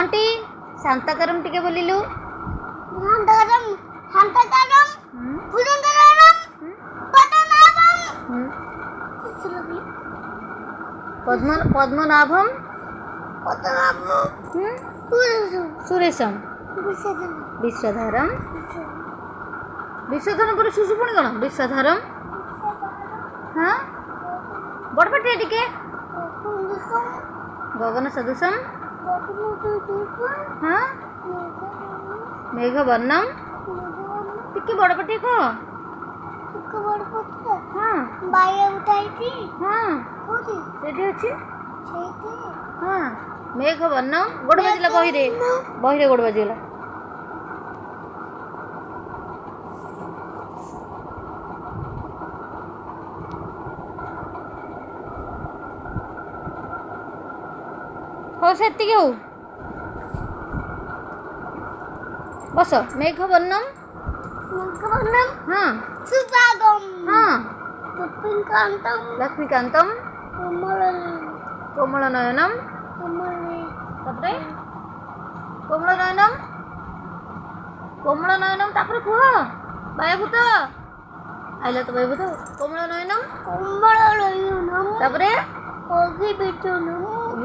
aunty शांताकारम टिके बोलिलु शांताकारम शांताकारम भुजंगकारम पद्मनाभम पद्मनाभम पद्मनाभम सुरेशम विश्वधारम विश्वधारम पर शिशु पुणी कौन विश्वधारम हाँ बड़पटे टिके गगन सदृशम हाँ मेघवर्णम टिके बड़पटे को हाँ बाया उठाई थी हाँ कोठी सेठी अछि सेठी हाँ मेघवर्णम गोड़ बजिला बहिरे गोड़ बजिला हो सेति हो बस मेघवर्णम मुखवर्णम हाँ सुभागम हाँ लक्ष्मीकांतम लक्ष्मीकांतम कोमल नयनम तापरे कोमल नयनम तापरे कुह बायभूत आइला तो बायभूत कोमल नयनम तापरे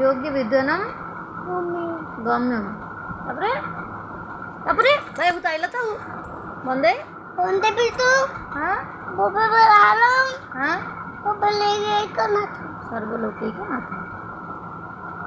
योग्य विद्वनम गम्यम तापरे तापरे बायभूत आइला तो बंदे वंदे बिल्तु हाँ बोबे बलालम हाँ बोबे ले गए कनाथ सर्वलोकैकनाथ